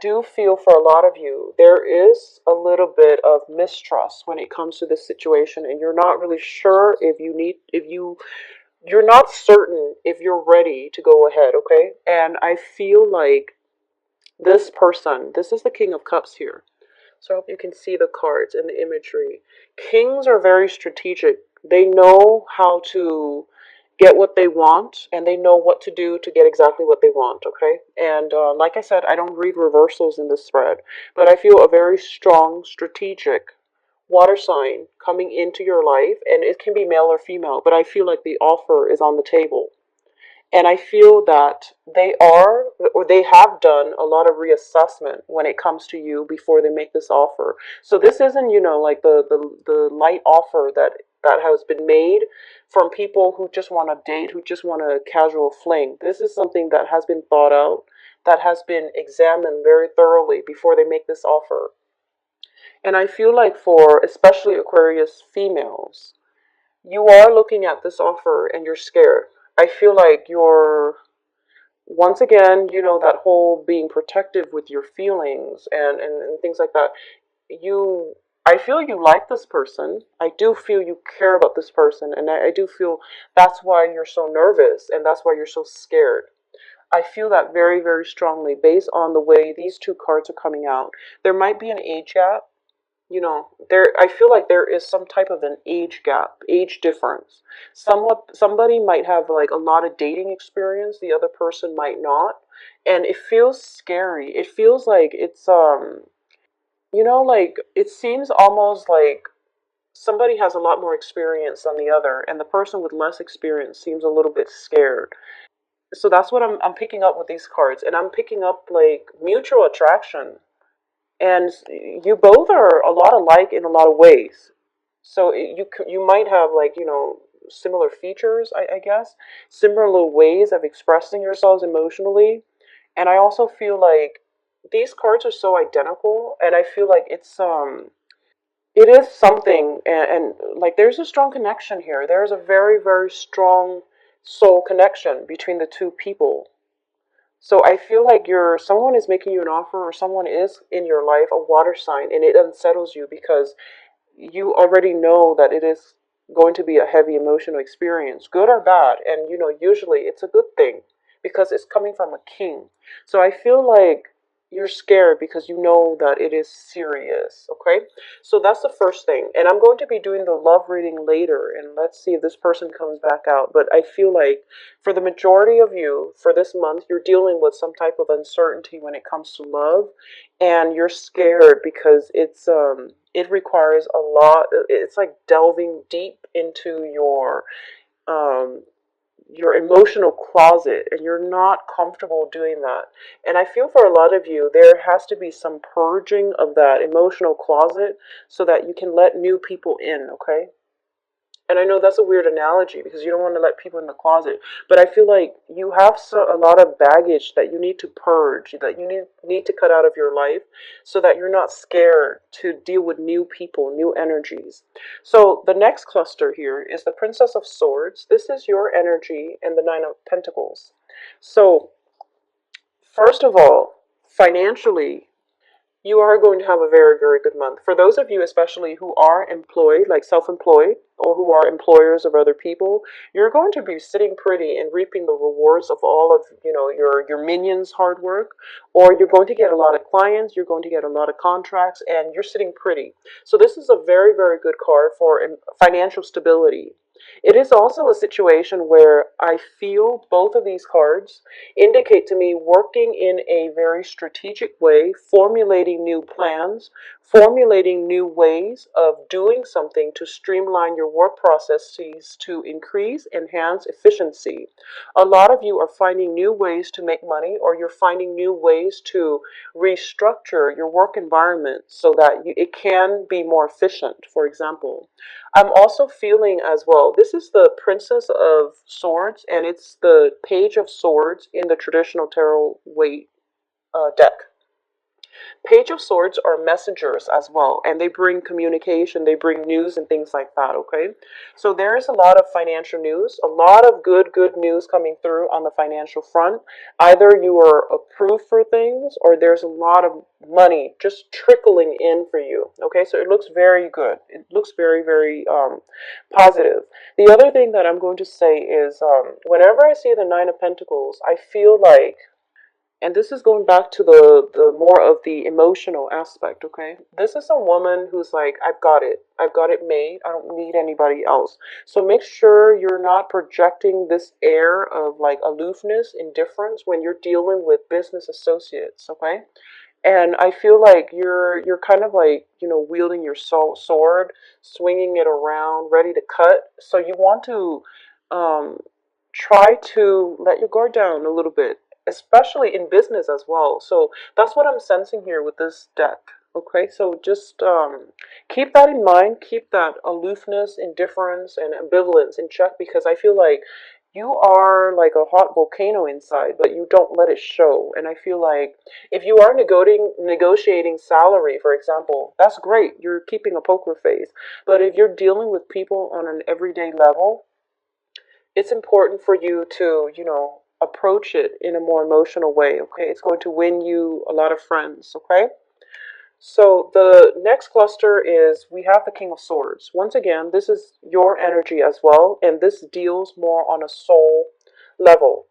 do feel for a lot of you, there is a little bit of mistrust when it comes to this situation, and you're not really sure if you need, if you, you're not certain if you're ready to go ahead, okay? And I feel like this person, this is the King of Cups here. So I hope you can see the cards and the imagery. Kings are very strategic. They know how to get what they want, and they know what to do to get exactly what they want, okay? And like I said, I don't read reversals in this spread, but I feel a very strong strategic water sign coming into your life, and it can be male or female, but I feel like the offer is on the table. And I feel that they are, or they have done a lot of reassessment when it comes to you before they make this offer. So this isn't, like the light offer that has been made from people who just want to date, who just want a casual fling. This is something that has been thought out, that has been examined very thoroughly before they make this offer. And I feel like for especially Aquarius females, you are looking at this offer and you're scared. I feel like you're, once again, that whole being protective with your feelings and things like that. I feel you like this person. I do feel you care about this person. And I do feel that's why you're so nervous and that's why you're so scared. I feel that very, very strongly based on the way these two cards are coming out. There might be an age gap. There, I feel like there is some type of an age gap, age difference. Somebody might have like a lot of dating experience, the other person might not, and it feels scary. It feels like it's like it seems almost like somebody has a lot more experience than the other, and the person with less experience seems a little bit scared. So that's what I'm picking up with these cards, and I'm picking up like mutual attraction, and you both are a lot alike in a lot of ways. So you might have like similar features, I guess, similar ways of expressing yourselves emotionally, and I also feel like these cards are so identical, and I feel like it is something, and like there's a strong connection here. There's a very, very strong soul connection between the two people. So I feel like someone is making you an offer, or someone is in your life, a water sign, and it unsettles you because you already know that it is going to be a heavy emotional experience, good or bad. And usually it's a good thing because it's coming from a king. So I feel like you're scared because you know that it is serious, okay? So that's the first thing. And I'm going to be doing the love reading later, and let's see if this person comes back out. But I feel like for the majority of you, for this month, you're dealing with some type of uncertainty when it comes to love, and you're scared because it requires a lot. It's like delving deep into um your emotional closet, and you're not comfortable doing that. And I feel for a lot of you there has to be some purging of that emotional closet so that you can let new people in, okay? And I know that's a weird analogy because you don't want to let people in the closet, but I feel like you have a lot of baggage that you need to purge, that you need to cut out of your life so that you're not scared to deal with new people, new energies. So the next cluster here is the Princess of Swords. This is your energy, and the Nine of Pentacles. So first of all, financially, you are going to have a very, very good month. For those of you, especially who are employed, like self-employed, or who are employers of other people, you're going to be sitting pretty and reaping the rewards of all of, your minions' hard work, or you're going to get a lot of clients, you're going to get a lot of contracts, and you're sitting pretty. So this is a very, very good card for financial stability. It is also a situation where I feel both of these cards indicate to me working in a very strategic way, formulating new plans, formulating new ways of doing something to streamline your work processes to increase, enhance efficiency. A lot of you are finding new ways to make money, or you're finding new ways to restructure your work environment so that it can be more efficient, for example. I'm also feeling as well, this is the Princess of Swords, and it's the Page of Swords in the traditional tarot weight deck. Page of Swords are messengers as well, and they bring communication, they bring news and things like that, okay? So there is a lot of financial news, a lot of good news coming through on the financial front. Either you are approved for things or there's a lot of money just trickling in for you, okay? So it looks very good. It looks very positive. The other thing that I'm going to say is whenever I see the Nine of Pentacles, I feel like, and this is going back to the more of the emotional aspect, okay? This is a woman who's like, I've got it. I've got it made. I don't need anybody else. So make sure you're not projecting this air of like aloofness, indifference when you're dealing with business associates, okay? And I feel like you're kind of like, you know, wielding your sword, swinging it around, ready to cut. So you want to um, try to let your guard down a little bit, especially in business as well. So that's what I'm sensing here with this deck. Okay, so just keep that in mind. Keep that aloofness, indifference, and ambivalence in check because I feel like you are like a hot volcano inside, but you don't let it show. And I feel like if you are negotiating salary, for example, that's great. You're keeping a poker face. But if you're dealing with people on an everyday level, it's important for you to, you know, approach it in a more emotional way, okay? It's going to win you a lot of friends, okay? So the next cluster is we have the King of Swords. Once again, this is your energy as well, and this deals more on a soul level.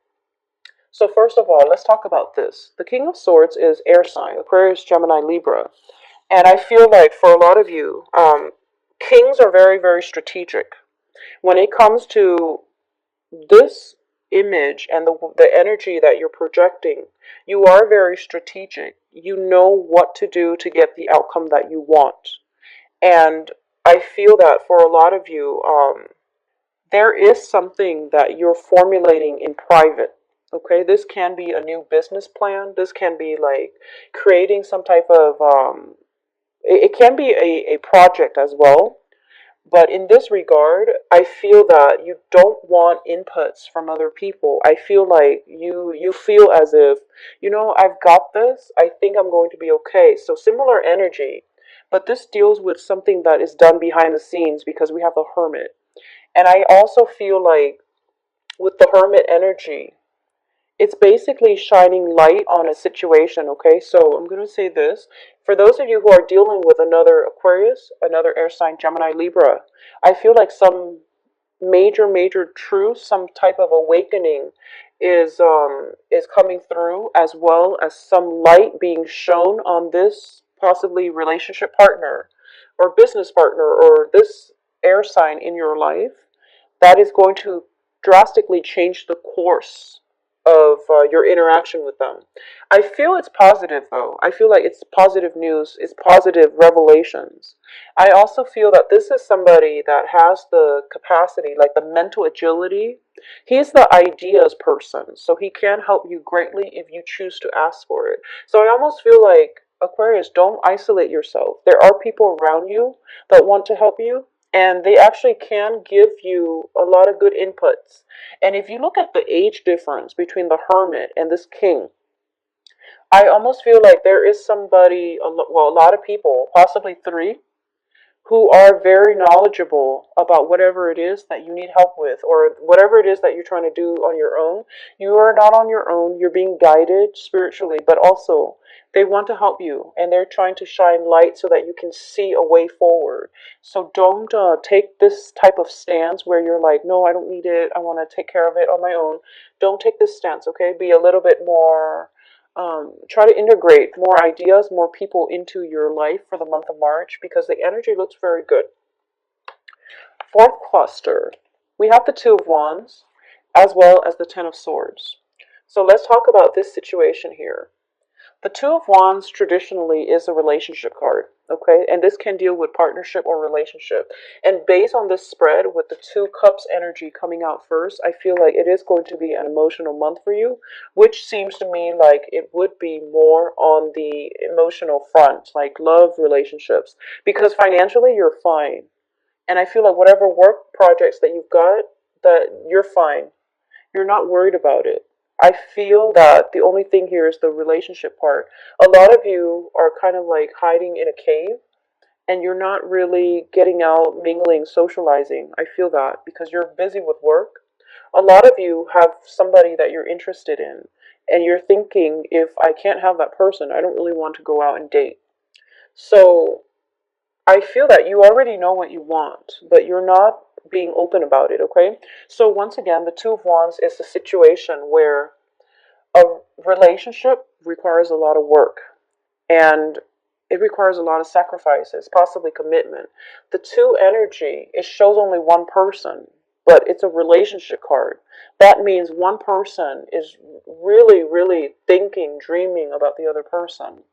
So first of all, let's talk about this. The King of Swords is air sign, Aquarius, Gemini, Libra. And I feel like for a lot of you, kings are very strategic. When it comes to this image and the energy that you're projecting, you are very strategic. You know what to do to get the outcome that you want. And I feel that for a lot of you, there is something that you're formulating in private. Okay, this can be a new business plan. This can be like creating some type of, it can be a project as well. But in this regard, I feel that you don't want inputs from other people. I feel like you feel as if, you know, I've got this. I think I'm going to be okay. So similar energy, but this deals with something that is done behind the scenes because we have the Hermit. And I also feel like with the Hermit energy, it's basically shining light on a situation, okay? So I'm going to say this. For those of you who are dealing with another Aquarius, another air sign, Gemini, Libra, I feel like some major truth, some type of awakening is coming through, as well as some light being shown on this possibly relationship partner or business partner or this air sign in your life that is going to drastically change the course of your interaction with them. I feel it's positive though. I feel like it's positive news, it's positive revelations. I also feel that this is somebody that has the capacity, like the mental agility. He's the ideas person, so he can help you greatly if you choose to ask for it. So I almost feel like Aquarius, don't isolate yourself. There are people around you that want to help you, and they actually can give you a lot of good inputs. And if you look at the age difference between the Hermit and this King, I almost feel like there is somebody, well, a lot of people, possibly three, who are very knowledgeable about whatever it is that you need help with or whatever it is that you're trying to do on your own. You are not on your own. You're being guided spiritually, but also they want to help you and they're trying to shine light so that you can see a way forward. So don't take this type of stance where you're like, no, I don't need it. I want to take care of it on my own. Don't take this stance, okay? Be a little bit more try to integrate more ideas, more people into your life for the month of March because the energy looks very good. Fourth cluster, we have the Two of Wands as well as the Ten of Swords. So let's talk about this situation here. The Two of Wands traditionally is a relationship card, okay? And this can deal with partnership or relationship. And based on this spread with the Two Cups energy coming out first, I feel like it is going to be an emotional month for you, which seems to me like it would be more on the emotional front, like love relationships, because financially you're fine. And I feel like whatever work projects that you've got, that you're fine. You're not worried about it. I feel that the only thing here is the relationship part. A lot of you are kind of like hiding in a cave and you're not really getting out, mingling, socializing. I feel that because you're busy with work. A lot of you have somebody that you're interested in, and you're thinking, if I can't have that person, I don't really want to go out and date. So I feel that you already know what you want, but you're not being open about it, okay? So once again, the Two of Wands is a situation where a relationship requires a lot of work and it requires a lot of sacrifices, possibly commitment. The two energy, it shows only one person, but it's a relationship card. That means one person is really, really thinking, dreaming about the other person.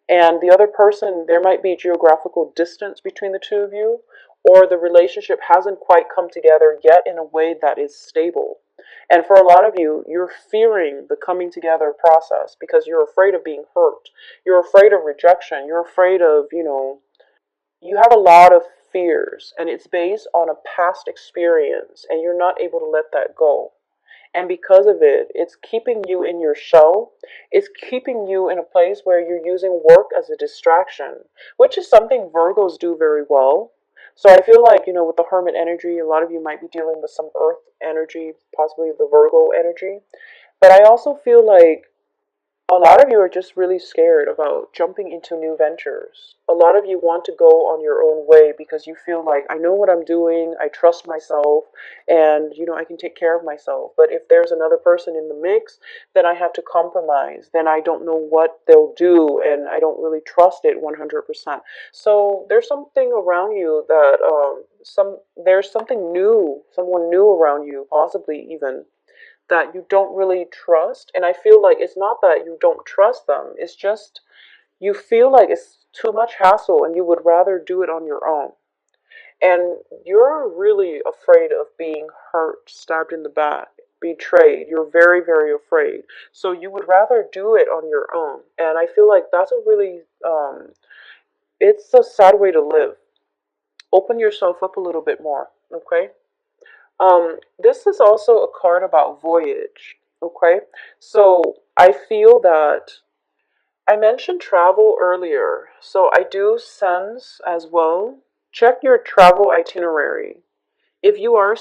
And the other person, there might be geographical distance between the two of you, or the relationship hasn't quite come together yet in a way that is stable. And for a lot of you, you're fearing the coming together process because you're afraid of being hurt. You're afraid of rejection. You're afraid of, you have a lot of fears, and it's based on a past experience, and you're not able to let that go. And because of it, it's keeping you in your shell. It's keeping you in a place where you're using work as a distraction, which is something Virgos do very well. So I feel like, with the Hermit energy, a lot of you might be dealing with some Earth energy, possibly the Virgo energy. But I also feel like a lot of you are just really scared about jumping into new ventures. A lot of you want to go on your own way because you feel like, I know what I'm doing, I trust myself, and I can take care of myself. But if there's another person in the mix, then I have to compromise. Then I don't know what they'll do, and I don't really trust it 100%. So there's something around you that there's something new, someone new around you, possibly even that you don't really trust. And I feel like it's not that you don't trust them, it's just you feel like it's too much hassle and you would rather do it on your own. And you're really afraid of being hurt, stabbed in the back, betrayed. You're very, very afraid. So you would rather do it on your own. And I feel like that's a really, it's a sad way to live. Open yourself up a little bit more, okay? This is also a card about voyage. Okay, so I feel that I mentioned travel earlier, so I do sense as well. Check your travel itinerary. If you are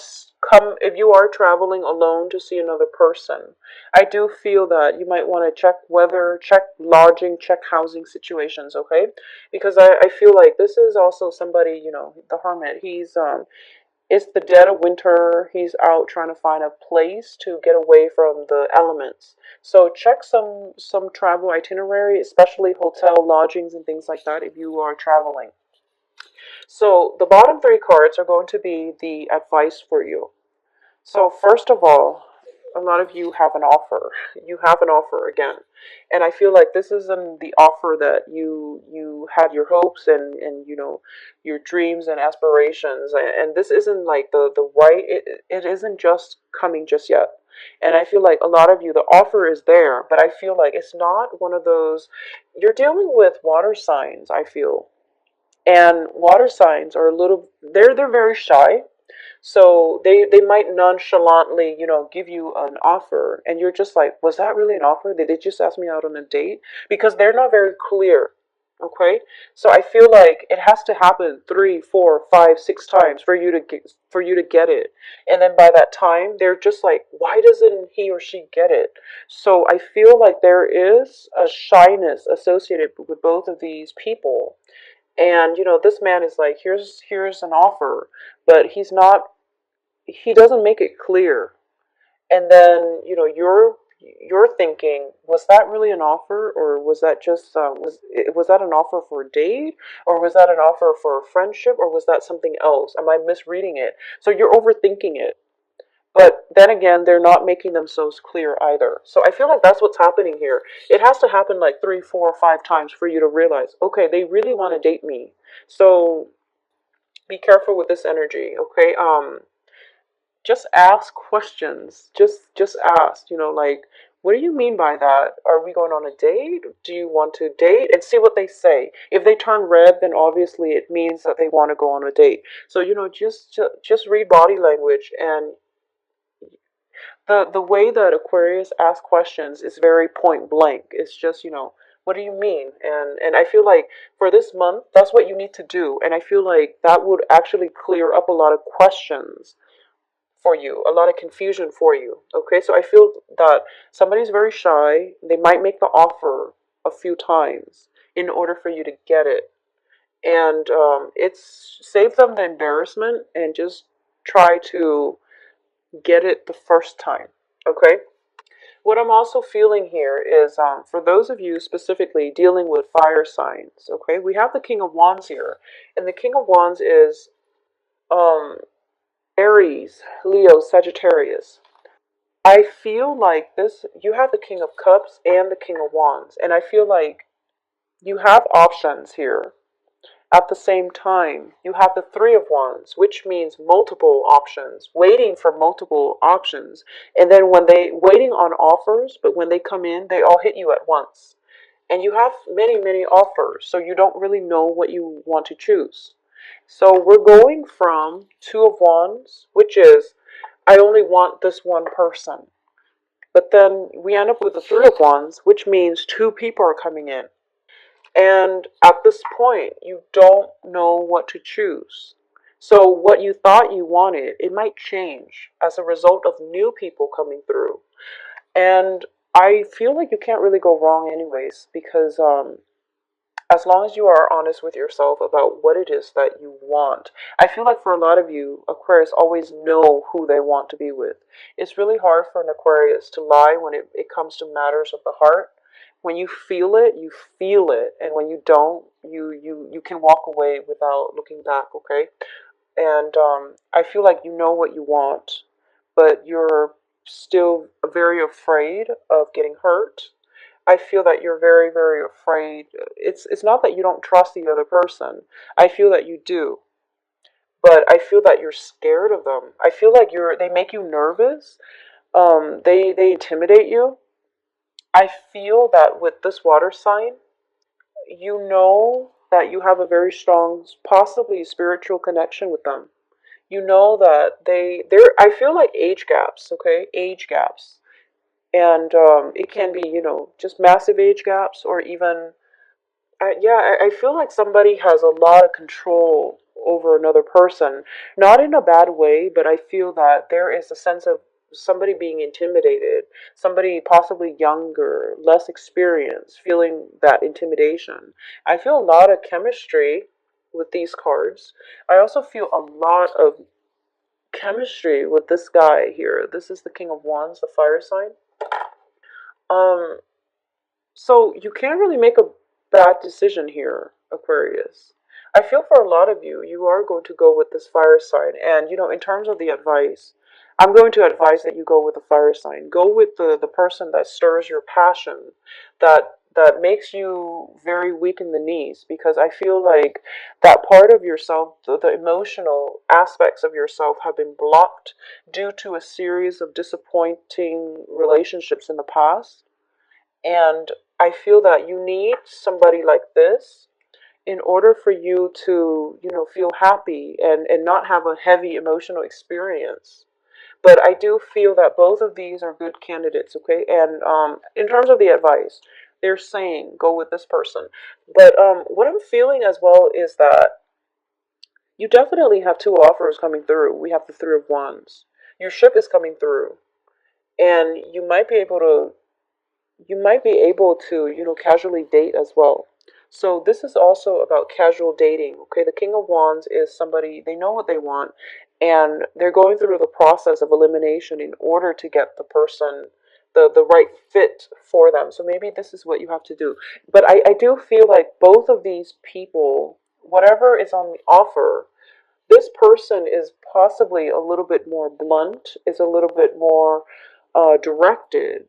if you are traveling alone to see another person, I do feel that you might want to check weather, check lodging, check housing situations. Okay, because I feel like this is also somebody, the hermit. It's the dead of winter. He's out trying to find a place to get away from the elements. So check some travel itinerary, especially hotel lodgings and things like that if you are traveling. So the bottom three cards are going to be the advice for you. So first of all, a lot of you have an offer. You have an offer again, and I feel like this isn't the offer that you had your hopes and your dreams and aspirations, and this isn't like the right. It isn't just coming just yet. And I feel like a lot of you, the offer is there, but I feel like it's not one of those. You're dealing with water signs, I feel, and water signs are a little. They're very shy, so they might nonchalantly, give you an offer, and you're just like, was that really an offer? Did they just ask me out on a date? Because they're not very clear. Okay, so I feel like it has to happen three, four, five, six times for you to get it, and then by that time they're just like, why doesn't he or she get it? So I feel like there is a shyness associated with both of these people, and this man is like, here's an offer, but he doesn't make it clear. And then you're thinking, was that really an offer, or was that just was that an offer for a date, or was that an offer for a friendship, or was that something else? Am I misreading it? So you're overthinking it. But then again, they're not making themselves clear either. So I feel like that's what's happening here. It has to happen like three, four, or five times for you to realize, okay, they really want to date me. So be careful with this energy, okay? Just ask questions. Just ask, like, what do you mean by that? Are we going on a date? Do you want to date? And see what they say. If they turn red, then obviously it means that they want to go on a date. So just read body language, and The way that Aquarius asks questions is very point blank. It's just, what do you mean? And I feel like for this month, that's what you need to do. And I feel like that would actually clear up a lot of questions for you, a lot of confusion for you. Okay, so I feel that somebody's very shy. They might make the offer a few times in order for you to get it. And it's save them the embarrassment and just try to get it the first time. Okay. What I'm also feeling here is for those of you specifically dealing with fire signs, okay, we have the King of Wands here. And the King of Wands is um, Aries, Leo, Sagittarius. I feel like this, you have the King of Cups and the King of Wands. And I feel like you have options here. At the same time, you have the Three of Wands, which means multiple options, waiting for multiple options. And then when they, waiting on offers, but when they come in, they all hit you at once. And you have many, many offers, so you don't really know what you want to choose. So we're going from Two of Wands, which is, I only want this one person. But then we end up with the Three of Wands, which means two people are coming in. And at this point, you don't know what to choose. So what you thought you wanted, it might change as a result of new people coming through. And I feel like you can't really go wrong anyways, because as long as you are honest with yourself about what it is that you want. I feel like for a lot of you, Aquarius always know who they want to be with. It's really hard for an Aquarius to lie when it comes to matters of the heart. When you feel it, you feel it. And when you don't, you can walk away without looking back, okay? And I feel like you know what you want, but you're still very afraid of getting hurt. I feel that you're very, very afraid. It's not that you don't trust the other person. I feel that you do. But I feel that you're scared of them. I feel like they make you nervous. They intimidate you. I feel that with this water sign, you know that you have a very strong, possibly spiritual connection with them. You know that they're, I feel like age gaps, okay? Age gaps. And it can be, just massive age gaps, or even yeah, I feel like somebody has a lot of control over another person, not in a bad way, but I feel that there is a sense of somebody being intimidated, somebody possibly younger, less experienced, feeling that intimidation. I feel a lot of chemistry with these cards. I also feel a lot of chemistry with this guy here. This is the King of Wands, the fire sign. Um, So you can't really make a bad decision here, Aquarius. I feel for a lot of you, you are going to go with this fire sign. And, in terms of the advice, I'm going to advise that you go with the fire sign. Go with the person that stirs your passion, that makes you very weak in the knees, because I feel like that part of yourself, the emotional aspects of yourself have been blocked due to a series of disappointing relationships in the past. And I feel that you need somebody like this in order for you to, feel happy and not have a heavy emotional experience. But I do feel that both of these are good candidates, okay? And in terms of the advice, they're saying go with this person. But what I'm feeling as well is that you definitely have two offers coming through. We have the Three of Wands. Your ship is coming through. And you might be able to, casually date as well. So this is also about casual dating. Okay, the King of Wands is somebody, they know what they want, and they're going through the process of elimination in order to get the person, the right fit for them. So maybe this is what you have to do. But I do feel like both of these people, whatever is on the offer, this person is possibly a little bit more blunt, is a little bit more directed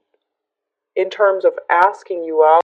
in terms of asking you out.